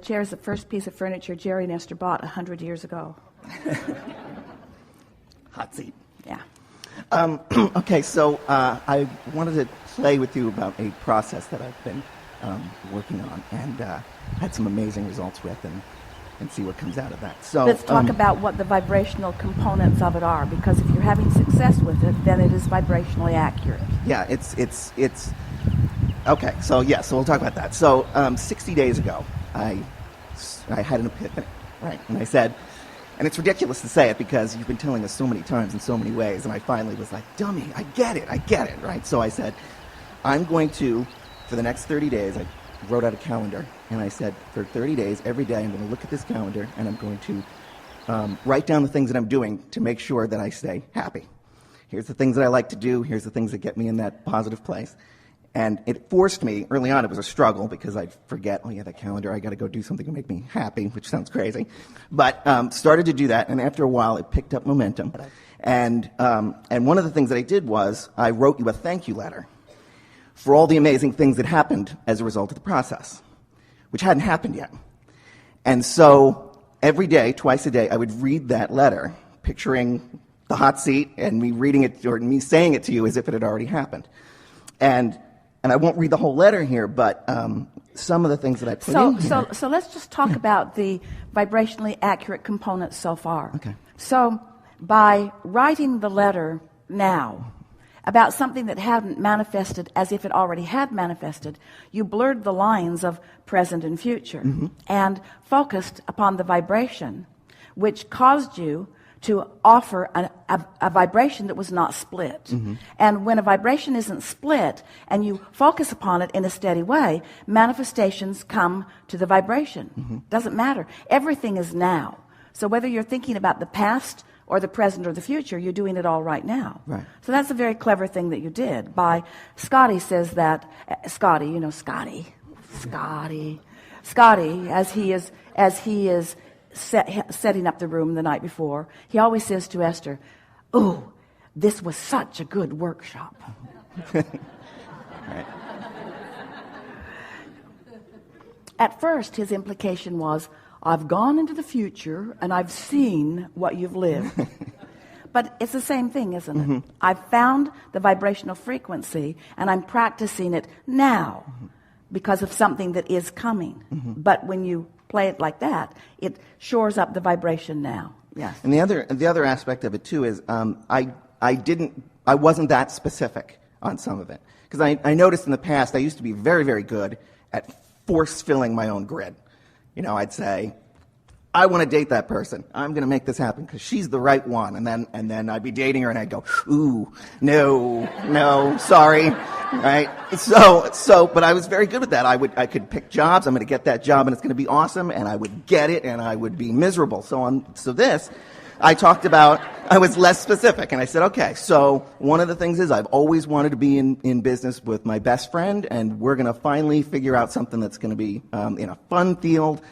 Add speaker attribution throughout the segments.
Speaker 1: chair is the first piece of furniture Jerry and Esther bought 100 years ago.
Speaker 2: Hot seat.
Speaker 1: Yeah.
Speaker 2: Okay, so I wanted to play with you about a process that I've been working on and had some amazing results with and see what comes out of that. So
Speaker 1: let's talk about what the vibrational components of it are, because if you're having success with it, then it is vibrationally accurate.
Speaker 2: Yeah, it's okay. So we'll talk about that. So 60 days ago, I had an epiphany, right? And I said, and it's ridiculous to say it because you've been telling us so many times in so many ways, and I finally was like, dummy, I get it, right? So I said, I'm going to, for the next 30 days, I wrote out a calendar, and I said, for 30 days, every day, I'm going to look at this calendar, and I'm going to write down the things that I'm doing to make sure that I stay happy. Here's the things that I like to do. Here's the things that get me in that positive place. And it forced me, early on it was a struggle because I'd forget, oh yeah, that calendar, I got to go do something to make me happy, which sounds crazy. But started to do that, and after a while it picked up momentum. And one of the things that I did was I wrote you a thank you letter for all the amazing things that happened as a result of the process, which hadn't happened yet. And so every day, twice a day, I would read that letter, picturing the hot seat and me reading it, or me saying it to you as if it had already happened. And I won't read the whole letter here, but some of the things that I put in here.
Speaker 1: So let's just talk about the vibrationally accurate components so far.
Speaker 2: Okay.
Speaker 1: So by writing the letter now about something that hadn't manifested as if it already had manifested, you blurred the lines of present and future and focused upon the vibration, which caused you to offer a vibration that was not split. And when a vibration isn't split and you focus upon it in a steady way, manifestations come to the vibration. Doesn't matter. Everything is now. So whether you're thinking about the past or the present or the future, you're doing it all right now.
Speaker 2: Right.
Speaker 1: So that's a very clever thing that you did. Scotty says that, Scotty, you know Scotty, as he is setting up the room the night before, he always says to Esther, "Oh, this was such a good workshop."
Speaker 2: Right.
Speaker 1: At first, his implication was, I've gone into the future and I've seen what you've lived. But it's the same thing, isn't it? I've found the vibrational frequency and I'm practicing it now because of something that is coming. But when you play it like that, it shores up the vibration now. Yes.
Speaker 2: And the other aspect of it too is I wasn't that specific on some of it, because I noticed in the past I used to be very, very good at force filling my own grid. You know, I'd say, I want to date that person. I'm going to make this happen because she's the right one. And then I'd be dating her and I'd go, ooh, no, sorry. Right? So, but I was very good with that. I could pick jobs. I'm going to get that job and it's going to be awesome. And I would get it and I would be miserable. So this, I talked about, I was less specific. And I said, okay, so one of the things is I've always wanted to be in business with my best friend, and we're going to finally figure out something that's going to be in a fun field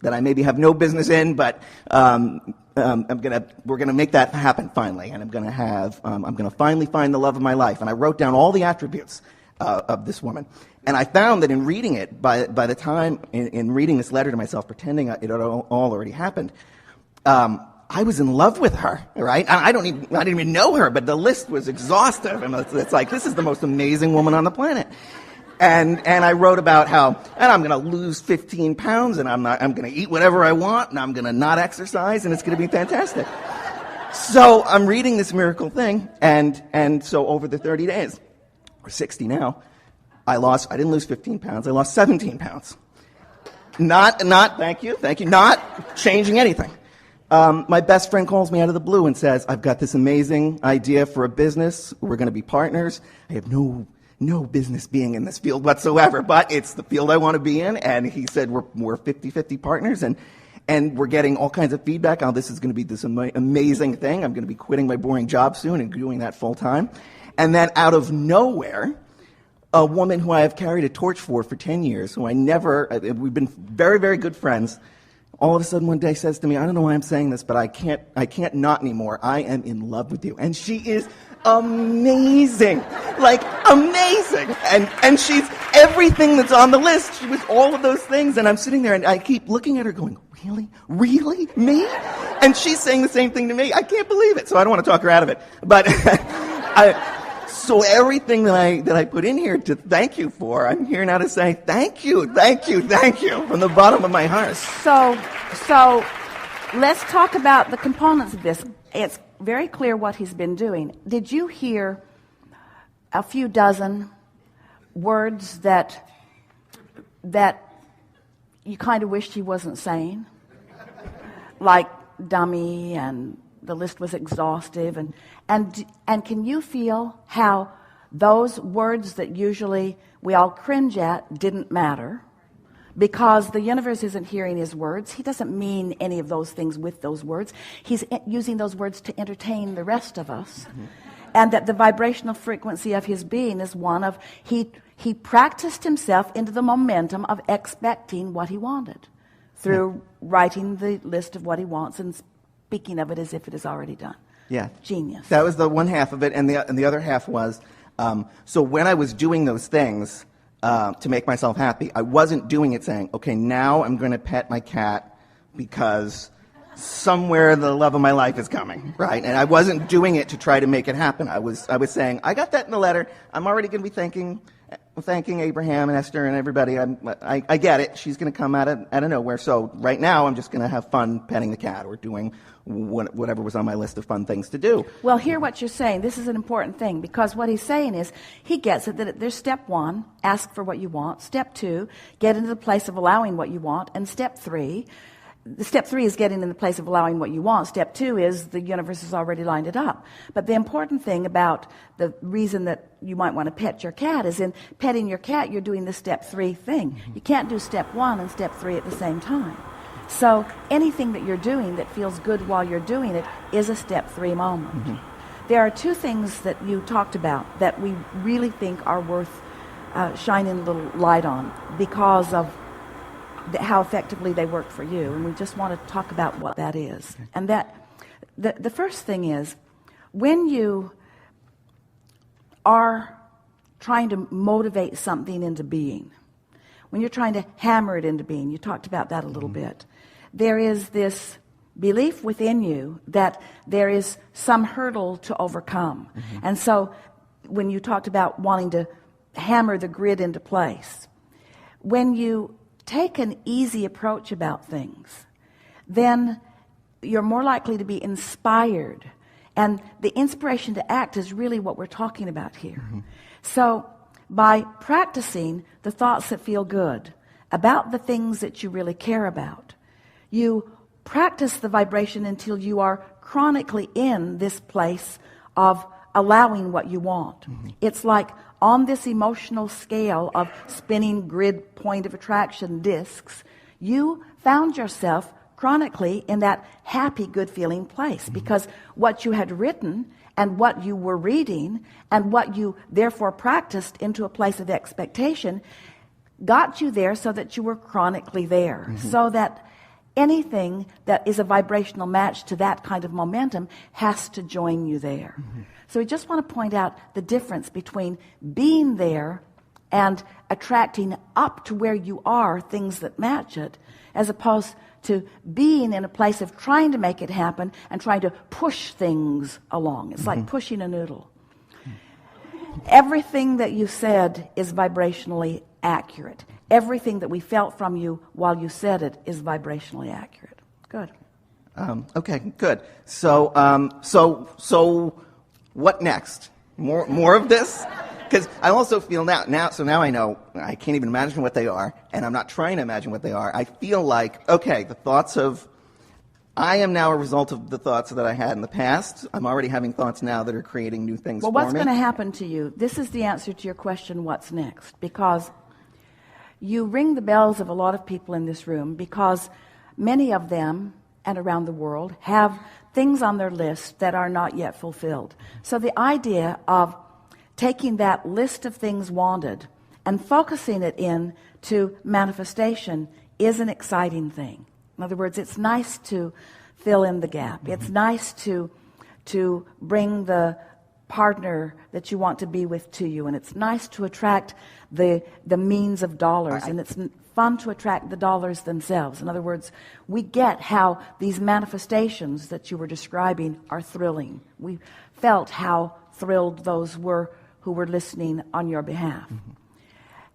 Speaker 2: that I maybe have no business in, but we're gonna make that happen finally, and I'm gonna finally find the love of my life. And I wrote down all the attributes of this woman, and I found that in reading it, by the time in reading this letter to myself, pretending it all already happened, I was in love with her. Right? I didn't even know her, but the list was exhaustive, and it's like, this is the most amazing woman on the planet. And I wrote about how, and I'm going to lose 15 pounds, and I'm going to eat whatever I want, and I'm going to not exercise, and it's going to be fantastic. So I'm reading this miracle thing, and so over the 30 days, or 60 now, I didn't lose 15 pounds, I lost 17 pounds. Not, thank you, not changing anything. My best friend calls me out of the blue and says, I've got this amazing idea for a business, we're going to be partners, I have no business being in this field whatsoever, but it's the field I want to be in. And he said, we're 50-50 partners, and we're getting all kinds of feedback on this is going to be this amazing thing. I'm going to be quitting my boring job soon and doing that full time. And then out of nowhere, a woman who I have carried a torch for 10 years, we've been very, very good friends, all of a sudden one day says to me, I don't know why I'm saying this, but I can't not anymore. I am in love with you. And she is amazing. Like, amazing. And she's everything that's on the list. She was all of those things. And I'm sitting there and I keep looking at her going, really? Really? Me? And she's saying the same thing to me. I can't believe it. So I don't want to talk her out of it. But so everything that I put in here to thank you for, I'm here now to say thank you from the bottom of my heart.
Speaker 1: So let's talk about the components of this. It's very clear what he's been doing. Did you hear a few dozen words that you kind of wished he wasn't saying? Like dummy, and the list was exhaustive, and can you feel how those words that usually we all cringe at didn't matter? Because the universe isn't hearing his words. He doesn't mean any of those things with those words. He's using those words to entertain the rest of us. Mm-hmm. And that the vibrational frequency of his being is one of, he practiced himself into the momentum of expecting what he wanted through writing the list of what he wants and speaking of it as if it is already done.
Speaker 2: Yeah.
Speaker 1: Genius.
Speaker 2: That was the one half of it. And the other half was, so when I was doing those things, to make myself happy, I wasn't doing it saying, okay, now I'm going to pet my cat because somewhere the love of my life is coming, right? And I wasn't doing it to try to make it happen. I was saying, I got that in the letter. I'm already going to be thanking Abraham and Esther and everybody. I get it. She's going to come out of nowhere. So right now I'm just going to have fun petting the cat or doing whatever was on my list of fun things to do.
Speaker 1: Well, hear what you're saying. This is an important thing, because what he's saying is he gets it that there's step 1, ask for what you want. Step 2, get into the place of allowing what you want. And step 3 is getting in the place of allowing what you want. Step 2 is the universe has already lined it up. But the important thing about the reason that you might want to pet your cat is in petting your cat, you're doing the step 3 thing. You can't do step 1 and step 3 at the same time. So anything that you're doing that feels good while you're doing it is a step 3 moment. Mm-hmm. There are 2 things that you talked about that we really think are worth shining a little light on because of how effectively they work for you, and we just want to talk about what that is. Okay. And that the first thing is, when you are trying to motivate something into being, when you're trying to hammer it into being, you talked about that a little bit, there is this belief within you that there is some hurdle to overcome. Mm-hmm. And so when you talked about wanting to hammer the grid into place, when you take an easy approach about things, then you're more likely to be inspired. And the inspiration to act is really what we're talking about here. Mm-hmm. So by practicing the thoughts that feel good about the things that you really care about, you practice the vibration until you are chronically in this place of allowing what you want. Mm-hmm. It's like on this emotional scale of spinning grid point of attraction discs, you found yourself chronically in that happy, good feeling place. Mm-hmm. Because what you had written and what you were reading and what you therefore practiced into a place of expectation got you there so that you were chronically there. Mm-hmm. So that anything that is a vibrational match to that kind of momentum has to join you there. Mm-hmm. So we just want to point out the difference between being there and attracting up to where you are things that match it, as opposed to being in a place of trying to make it happen and trying to push things along. It's like pushing a noodle. Everything that you said is vibrationally accurate. Everything that we felt from you while you said it is vibrationally accurate. Good.
Speaker 2: Okay, good. So what next? More of this? Because I also feel now I know I can't even imagine what they are, and I'm not trying to imagine what they are. I feel like, okay, the thoughts of, I am now a result of the thoughts that I had in the past. I'm already having thoughts now that are creating new things for me.
Speaker 1: Well, what's going to happen to you? This is the answer to your question, what's next? Because you ring the bells of a lot of people in this room, because many of them, and around the world, have things on their list that are not yet fulfilled. So the idea of taking that list of things wanted and focusing it in to manifestation is an exciting thing. In other words, it's nice to fill in the gap. It's nice to bring the partner that you want to be with to you, and it's nice to attract the means of dollars, and it's fun to attract the dollars themselves. In other words, we get how these manifestations that you were describing are thrilling. We felt how thrilled those were who were listening on your behalf.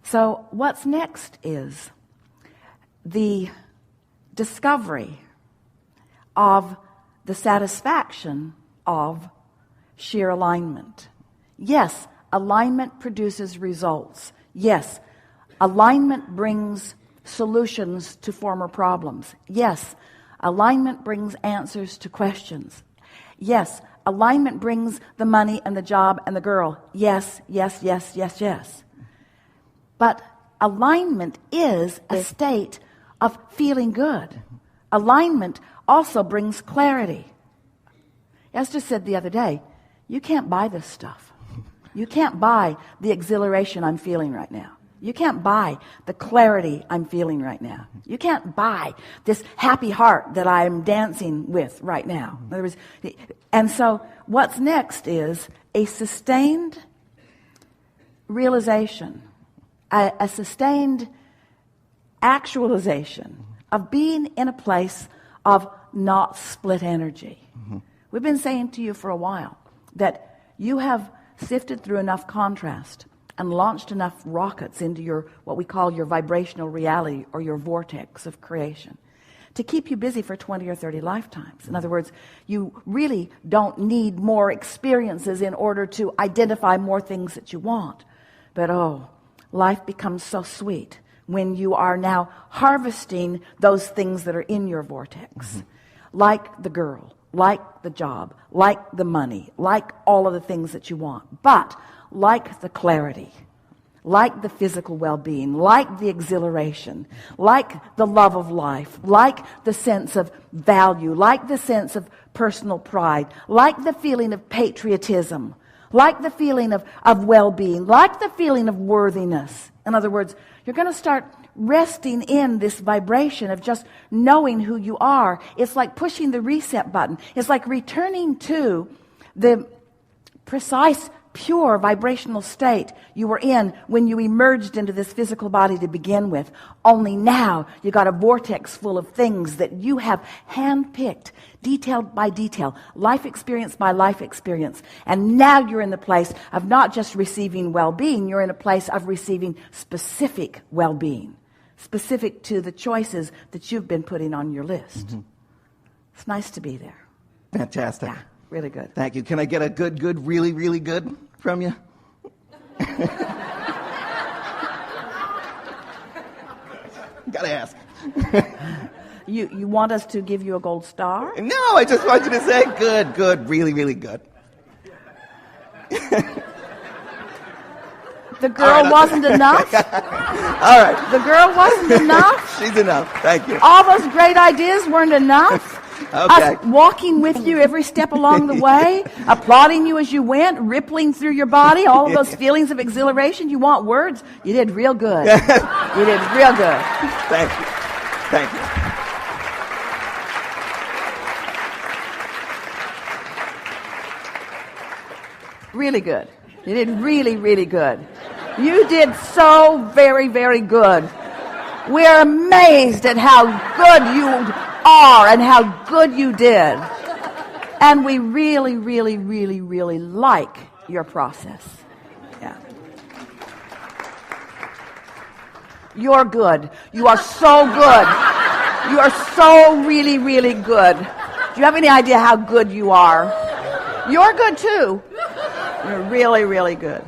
Speaker 1: So what's next is the discovery of the satisfaction of sheer alignment. Yes, alignment produces results. Yes, alignment brings solutions to former problems. Yes, alignment brings answers to questions. Yes, alignment brings the money and the job and the girl. Yes, yes, yes, yes, yes. But alignment is a state of feeling good. Alignment also brings clarity. Esther said the other day, you can't buy this stuff. You can't buy the exhilaration I'm feeling right now. You can't buy the clarity I'm feeling right now. You can't buy this happy heart that I'm dancing with right now. In other words, and so what's next is a sustained realization, a sustained actualization of being in a place of not split energy. We've been saying to you for a while that you have sifted through enough contrast and launched enough rockets into your, what we call your vibrational reality or your vortex of creation, to keep you busy for 20 or 30 lifetimes. In other words, you really don't need more experiences in order to identify more things that you want. But life becomes so sweet when you are now harvesting those things that are in your vortex, like the girl, like the job, like the money, like all of the things that you want, but like the clarity, like the physical well-being, like the exhilaration, like the love of life, like the sense of value, like the sense of personal pride, like the feeling of patriotism, like the feeling of well-being, like the feeling of worthiness. In other words, you're going to start resting in this vibration of just knowing who you are. It's like pushing the reset button. It's like returning to the precise, pure vibrational state you were in when you emerged into this physical body to begin with. Only now you got a vortex full of things that you have handpicked, detail by detail, life experience by life experience. And now you're in the place of not just receiving well-being, you're in a place of receiving specific well-being, specific to the choices that you've been putting on your list. It's nice to be there.
Speaker 2: Fantastic.
Speaker 1: Yeah, really good.
Speaker 2: Thank you. Can I get a good, really, really good from you? Gotta ask.
Speaker 1: You want us to give you a gold star?
Speaker 2: No, I just want you to say good, really, really good.
Speaker 1: The girl wasn't enough?
Speaker 2: All right.
Speaker 1: The girl wasn't enough?
Speaker 2: She's enough. Thank you.
Speaker 1: All those great ideas weren't enough?
Speaker 2: Okay.
Speaker 1: Us walking with you every step along the way, applauding you as you went, rippling through your body, all of those feelings of exhilaration. You want words? You did real good. You did real good.
Speaker 2: Thank you. Thank you.
Speaker 1: Really good. You did really, really good. You did so very, very good. We're amazed at how good you are and how good you did. And we really, really, really, really like your process. Yeah. You're good. You are so good. You are so really, really good. Do you have any idea how good you are? You're good too. You're really, really good.